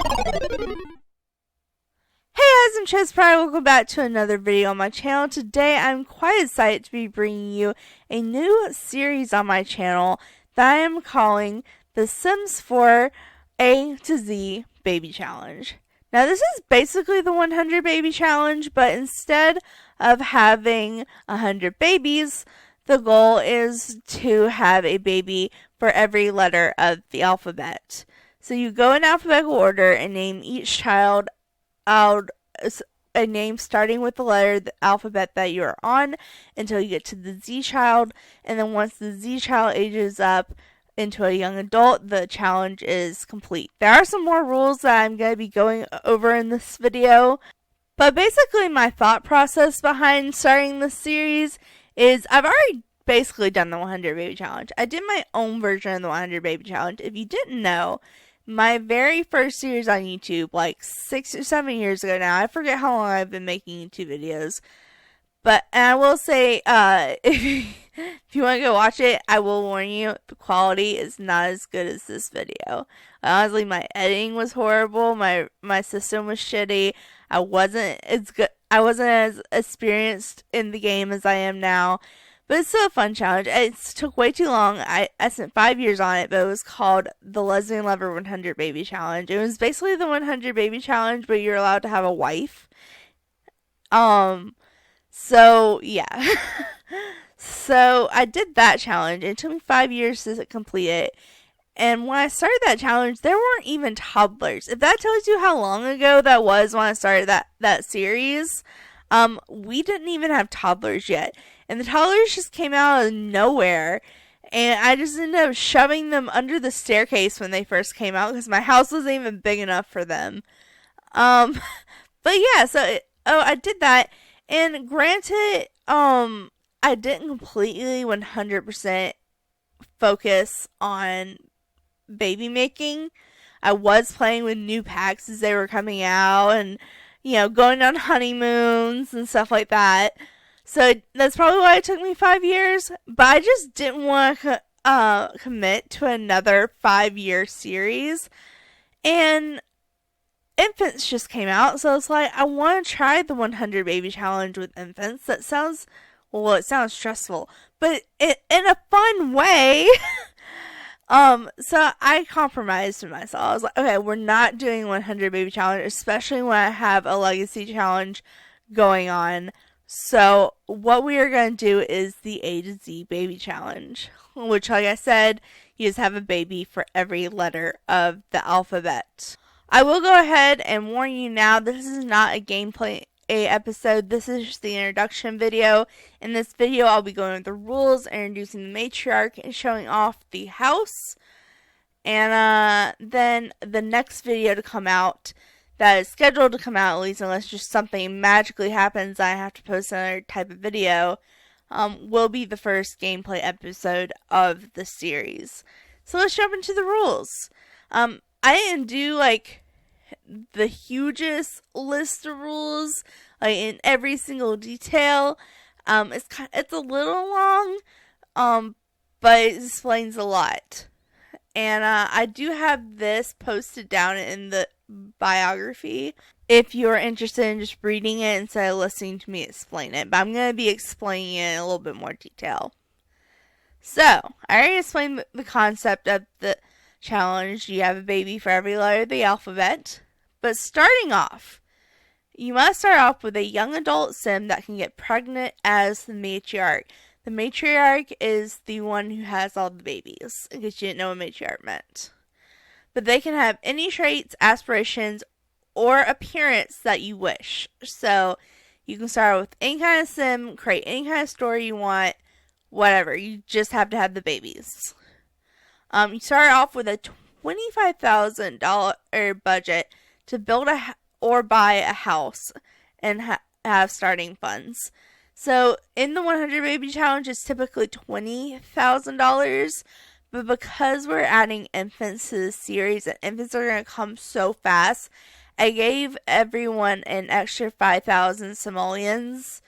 Hey guys, I'm ChezPride. Welcome back to another video on my channel. Today I'm quite excited to be bringing you a new series on my channel that I am calling The Sims 4 A to Z Baby Challenge. Now this is basically the 100 baby challenge, but instead of having 100 babies, the goal is to have a baby for every letter of the alphabet. So you go in alphabetical order and name each child out a name starting with the letter of the alphabet that you're on until you get to the Z child, and then once the Z child ages up into a young adult, the challenge is complete. There are some more rules that I'm going to be going over in this video, but basically my thought process behind starting this series is I've already basically done the 100 baby challenge. I did my own version of the 100 baby challenge. If you didn't know, my very first series on YouTube, like 6 or 7 years ago now, I forget how long I've been making YouTube videos, but I will say, if you want to go watch it, I will warn you, the quality is not as good as this video. Honestly, my editing was horrible, my system was shitty, I wasn't as experienced in the game as I am now. But it's still a fun challenge. It took way too long. I spent 5 years on it, but it was called the Lesbian Lover 100 Baby Challenge. It was basically the 100 Baby Challenge, but you're allowed to have a wife. So, yeah. So, I did that challenge. It took me 5 years to complete it. And when I started that challenge, there weren't even toddlers. If that tells you how long ago that was when I started that series, we didn't even have toddlers yet. And the toddlers just came out of nowhere. And I just ended up shoving them under the staircase when they first came out because my house wasn't even big enough for them. But yeah, so I did that. And granted, I didn't completely 100% focus on baby making. I was playing with new packs as they were coming out and, going on honeymoons and stuff like that. So that's probably why it took me 5 years, but I just didn't want to commit to another 5-year series. And infants just came out, so it's like I want to try the 100 baby challenge with infants. That sounds, well, it sounds stressful, but in a fun way. So I compromised with myself. I was like, okay, we're not doing 100 baby challenge, especially when I have a legacy challenge going on. So what we are going to do is the A to Z baby challenge, which, like I said, you just have a baby for every letter of the alphabet. I will go ahead and warn you now, this is not a gameplay episode. This is just the introduction video. In this video, I'll be going over the rules, introducing the matriarch, and showing off the house. And then the next video to come out, that is scheduled to come out, at least unless just something magically happens, I have to post another type of video, will be the first gameplay episode of the series. So let's jump into the rules. I didn't do like the hugest list of rules, like in every single detail. It's a little long, but it explains a lot. And I do have this posted down in the biography if you're interested in just reading it instead of listening to me explain it. But I'm going to be explaining it in a little bit more detail. So, I already explained the concept of the challenge. You have a baby for every letter of the alphabet. But starting off, you must start off with a young adult sim that can get pregnant as the matriarch. The matriarch is the one who has all the babies, in case you didn't know what matriarch meant. But they can have any traits, aspirations, or appearance that you wish. So you can start with any kind of sim, create any kind of story you want, whatever. You just have to have the babies. You start off with a $25,000 budget to build or buy a house and have starting funds. So in the 100 baby challenge, it's typically $20,000. But because we're adding infants to the series and infants are going to come so fast, I gave everyone an extra 5,000 simoleons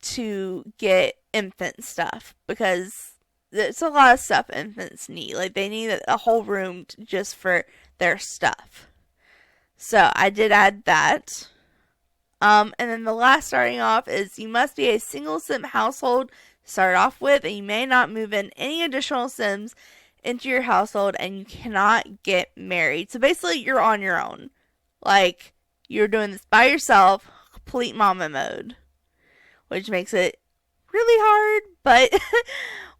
to get infant stuff because it's a lot of stuff infants need. Like, they need a whole room just for their stuff. So I did add that. And then the last starting off is you must be a single sim household to start off with, and you may not move in any additional sims into your household, and you cannot get married. So basically, you're on your own. Like, you're doing this by yourself, complete mama mode, which makes it really hard, but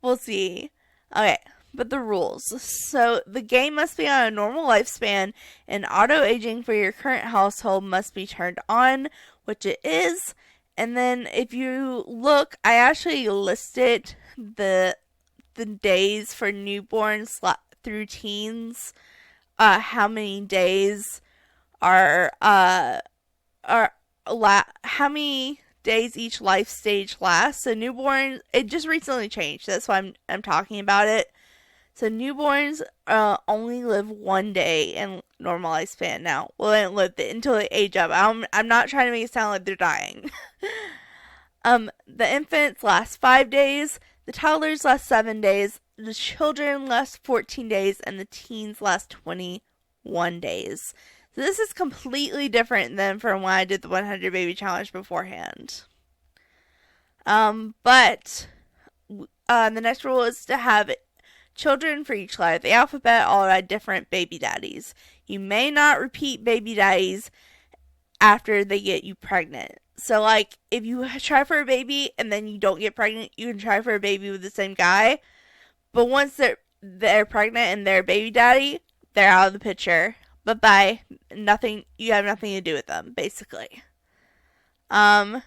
we'll see. Okay, but the rules. So the game must be on a normal lifespan, and auto aging for your current household must be turned on, which it is. And then if you look, I actually listed the days for newborns through teens. How many days are how many days each life stage lasts. So newborns, it just recently changed. That's why I'm talking about it. So newborns only live 1 day in normal lifespan now. Well, they don't live until they age up. I'm not trying to make it sound like they're dying. The infants last 5 days. The toddlers last 7 days. The children last 14 days. And the teens last 21 days. So this is completely different than from when I did the 100 baby challenge beforehand. But the next rule is to have children for each letter of the alphabet, all by different baby daddies. You may not repeat baby daddies after they get you pregnant. So, like, if you try for a baby and then you don't get pregnant, you can try for a baby with the same guy. But once they're pregnant and they're a baby daddy, they're out of the picture. Bye-bye. Nothing. You have nothing to do with them, basically. The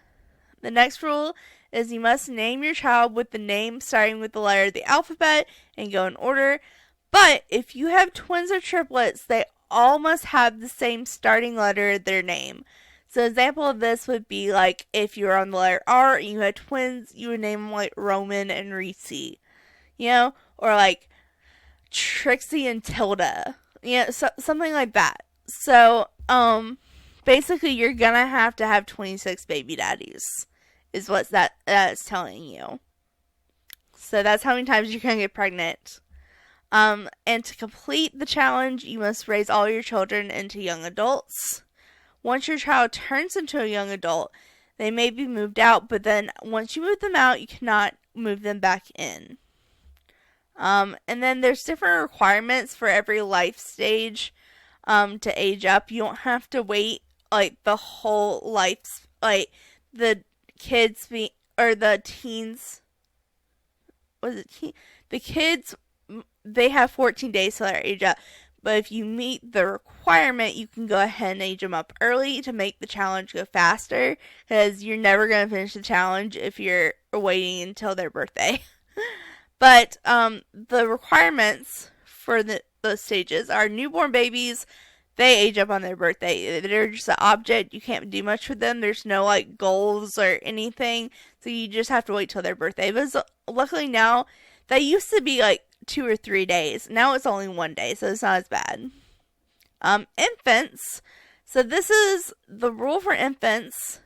next rule is you must name your child with the name starting with the letter of the alphabet and go in order. But if you have twins or triplets, they all must have the same starting letter of their name. So an example of this would be like if you were on the letter R and you had twins, you would name them like Roman and Reese. You know? Or like Trixie and Tilda. Yeah, so, something like that. So, basically you're gonna have to have 26 baby daddies. Is what that's telling you. So that's how many times you're gonna get pregnant. And to complete the challenge, you must raise all your children into young adults. Once your child turns into a young adult, they may be moved out, but then once you move them out, you cannot move them back in. And then there's different requirements for every life stage to age up. You don't have to wait like the whole life, like the kids or the teens. Was it the kids? They have 14 days till their age up. But if you meet the requirement, you can go ahead and age them up early to make the challenge go faster. Because you're never going to finish the challenge if you're waiting until their birthday. But the requirements for those stages are newborn babies. They age up on their birthday. They're just an object. You can't do much with them. There's no like goals or anything. So you just have to wait till their birthday. But luckily now, that used to be like 2 or 3 days. Now it's only 1 day, so it's not as bad. Infants. So this is the rule for infants.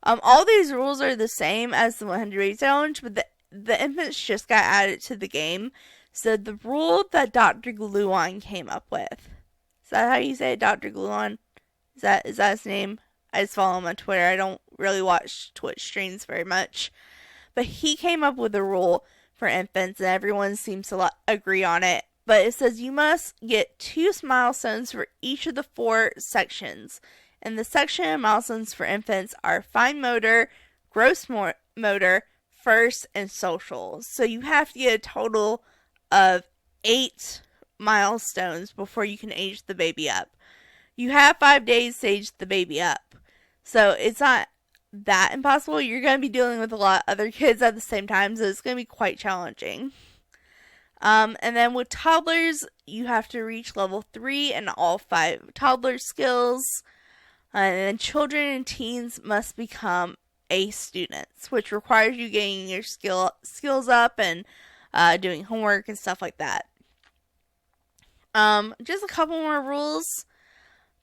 All these rules are the same as the 100 Days Challenge, but the infants just got added to the game. So the rule that Dr. Gluon came up with. Is that how you say it, Dr. Gluon? Is that his name? I just follow him on Twitter. I don't really watch Twitch streams very much. But he came up with a rule for infants, and everyone seems to agree on it. But it says you must get 2 milestones for each of the 4 sections. And the section of milestones for infants are fine motor, gross motor, first, and social. So you have to get a total of 8 milestones before you can age the baby up. You have 5 days to age the baby up. So it's not that impossible. You're going to be dealing with a lot of other kids at the same time, so it's going to be quite challenging. And then with toddlers, you have to reach level 3 in all 5 toddler skills. And then children and teens must become A students, which requires you getting your skills up and doing homework and stuff like that. Just a couple more rules.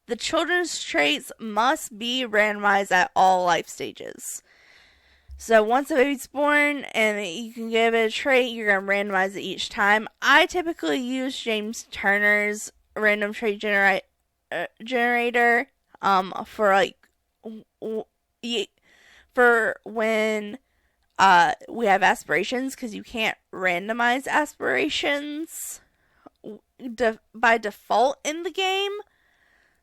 The children's traits must be randomized at all life stages. So once a baby's born and you can give it a trait, you're going to randomize it each time. I typically use James Turner's random trait generator for like for when we have aspirations, because you can't randomize aspirations by default in the game.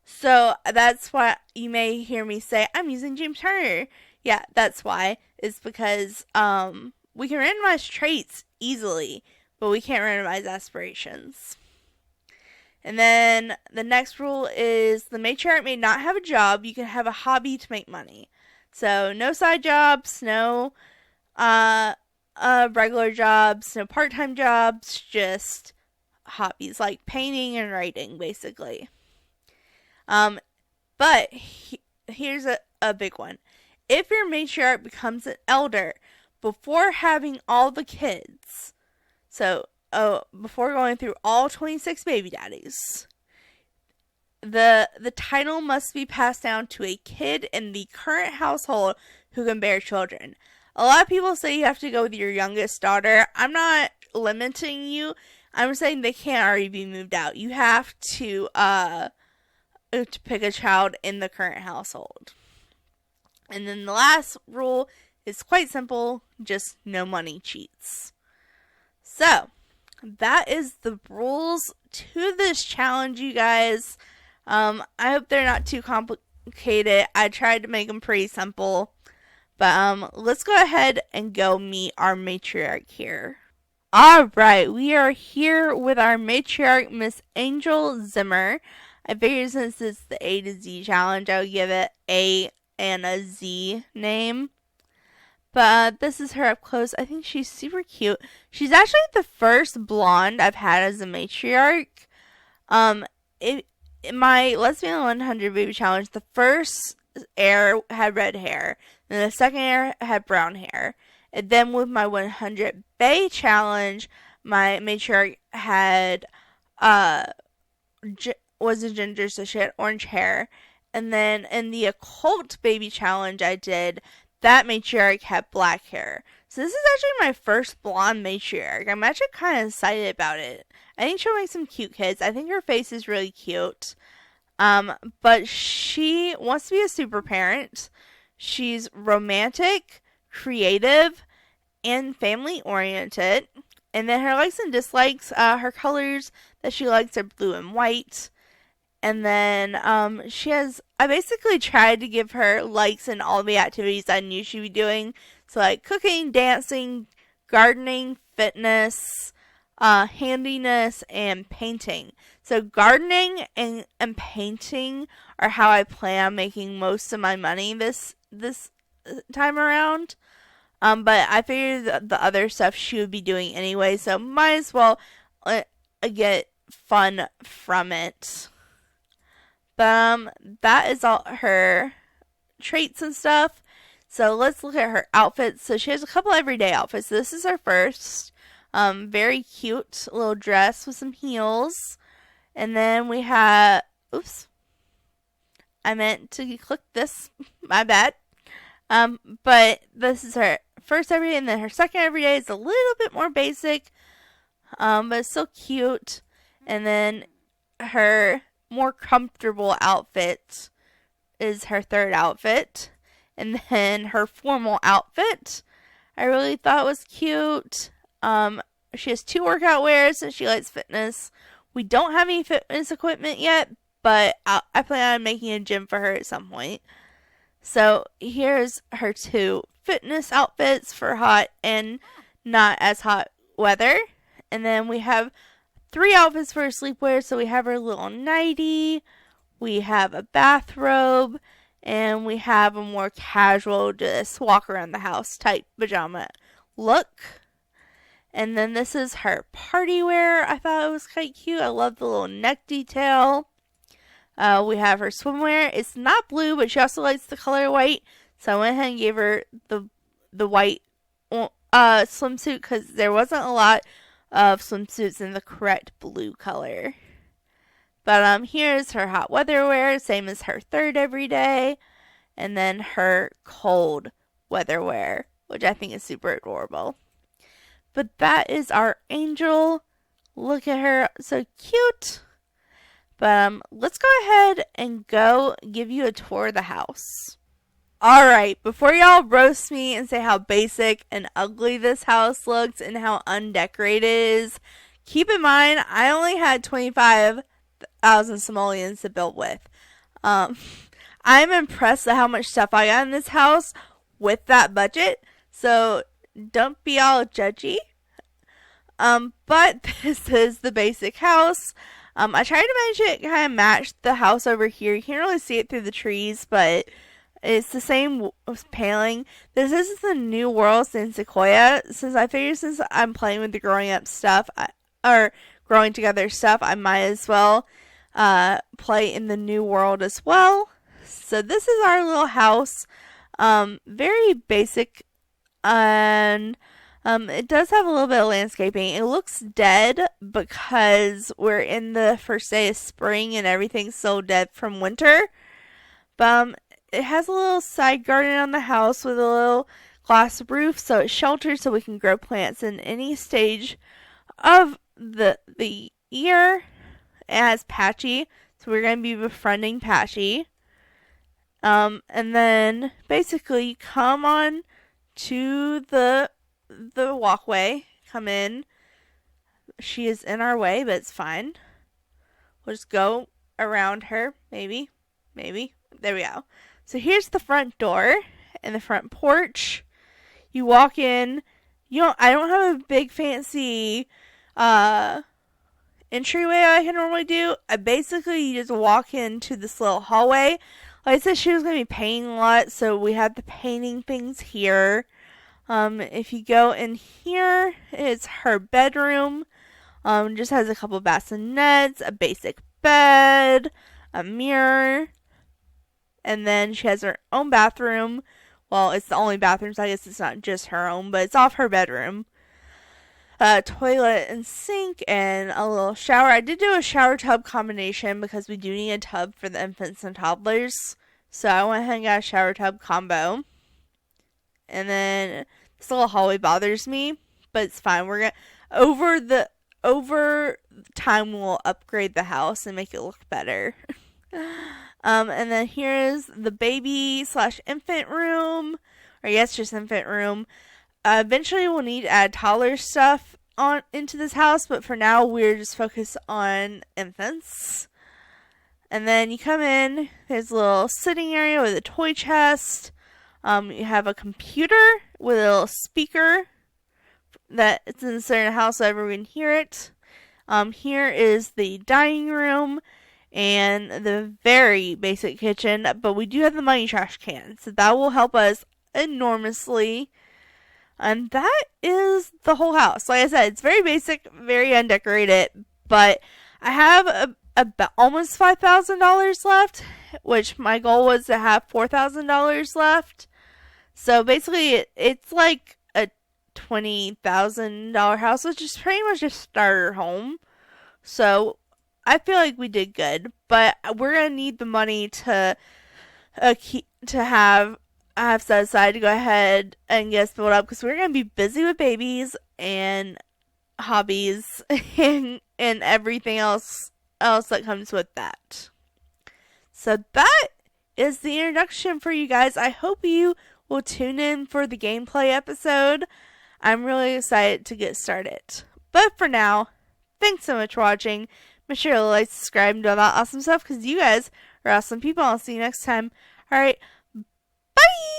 So that's why you may hear me say I'm using James Turner. Yeah, that's why. It's because we can randomize traits easily, but we can't randomize aspirations. And then the next rule is the matriarch may not have a job. You can have a hobby to make money. So no side jobs, no regular jobs, no part-time jobs, just hobbies like painting and writing, basically. But here's a big one. If your matriarch becomes an elder before having all the kids, so before going through all 26 baby daddies, the title must be passed down to a kid in the current household who can bear children. A lot of people say you have to go with your youngest daughter. I'm not limiting you. I'm saying they can't already be moved out. You have to pick a child in the current household. And then the last rule is quite simple, just no money cheats. So, that is the rules to this challenge, you guys. I hope they're not too complicated. I tried to make them pretty simple. But let's go ahead and go meet our matriarch here. Alright, we are here with our matriarch, Miss Angel Zimmer. I figured since it's the A to Z challenge, I would give it A and a Z name. But this is her up close. I think she's super cute. She's actually the first blonde I've had as a matriarch. In my Let's Be 100 baby challenge, the first heir had red hair. Then the second heir had brown hair. And then with my 100 Bay challenge, my matriarch had was a ginger, so she had orange hair. And then in the occult baby challenge I did, that matriarch had black hair. So this is actually my first blonde matriarch. I'm actually kind of excited about it. I think she'll make some cute kids. I think her face is really cute. But she wants to be a super parent. She's romantic, creative, and family oriented. And then her likes and dislikes, her colors that she likes are blue and white. And then I basically tried to give her likes in all the activities I knew she'd be doing. So like cooking, dancing, gardening, fitness, handiness, and painting. So gardening and painting are how I plan on making most of my money this time around. But I figured the other stuff she would be doing anyway, so might as well get fun from it. But that is all her traits and stuff. So let's look at her outfits. So she has a couple everyday outfits. This is her first. Very cute little dress with some heels. And then we have, oops, I meant to click this, my bad. But this is her first everyday, and then her second everyday is a little bit more basic, but it's still cute. And then her more comfortable outfit is her third outfit. And then her formal outfit, I really thought was cute. She has 2 workout wears and she likes fitness. We don't have any fitness equipment yet, but I plan on making a gym for her at some point. So here's her 2 fitness outfits for hot and not as hot weather. And then we have 3 outfits for her sleepwear. So we have her little nightie, we have a bathrobe, and we have a more casual, just walk around the house type pajama look. And then this is her party wear. I thought it was quite cute. I love the little neck detail. We have her swimwear. It's not blue, but she also likes the color white. So I went ahead and gave her the white swimsuit because there wasn't a lot of swimsuits in the correct blue color. But here's her hot weather wear, same as her third everyday. And then her cold weather wear, which I think is super adorable. But that is our angel. Look at her, so cute. But let's go ahead and go give you a tour of the house. Alright, before y'all roast me and say how basic and ugly this house looks and how undecorated it is, keep in mind I only had 25,000 simoleons to build with. I'm impressed at how much stuff I got in this house with that budget, so don't be all judgy. But this is the basic house. I tried to make it kind of match the house over here. You can't really see it through the trees, but it's the same paneling. This is the new world in Sequoia. Since I'm playing with the growing up stuff, or growing together stuff, I might as well play in the new world as well. So this is our little house. Very basic, and it does have a little bit of landscaping. It looks dead because we're in the first day of spring and everything's so dead from winter. But it has a little side garden on the house with a little glass roof, so it's sheltered so we can grow plants in any stage of the year. It has Patchy, so we're going to be befriending Patchy. And then basically you come on to the walkway, come in. She is in our way, but it's fine. We'll just go around her, maybe. There we go. So here's the front door and the front porch. You walk in. I don't have a big fancy entryway I can normally do. You just walk into this little hallway. Like I said, she was going to be painting a lot, so we have the painting things here. If you go in here, it's her bedroom. Just has a couple bassinets, a basic bed, a mirror, and then she has her own bathroom. Well, it's the only bathroom, so I guess it's not just her own, but it's off her bedroom. Toilet and sink and a little shower. I did do a shower tub combination because we do need a tub for the infants and toddlers. So I went ahead and got a shower tub combo. And then this little hallway bothers me, but it's fine. We're gonna over time we'll upgrade the house and make it look better. And then here's the baby / infant room, or yes, just infant room. Eventually we'll need to add toddler stuff into this house, but for now we're just focused on infants. And then you come in, there's a little sitting area with a toy chest. You have a computer with a little speaker that it's in the center of the house so everyone can hear it. Here is the dining room and the very basic kitchen, but we do have the money trash can, so that will help us enormously. And that is the whole house. Like I said, it's very basic, very undecorated, but I have about almost $5,000 left, which my goal was to have $4,000 left. So basically, it's like a $20,000 house, which is pretty much a starter home. So I feel like we did good, but we're gonna need the money to have set aside to go ahead and get us built up, because we're gonna be busy with babies and hobbies and everything else that comes with that. So that is the introduction for you guys. I hope you will tune in for the gameplay episode. I'm really excited to get started. But for now, thanks so much for watching. Make sure to like, subscribe, and do all that awesome stuff, because you guys are awesome people. I'll see you next time. Alright, bye!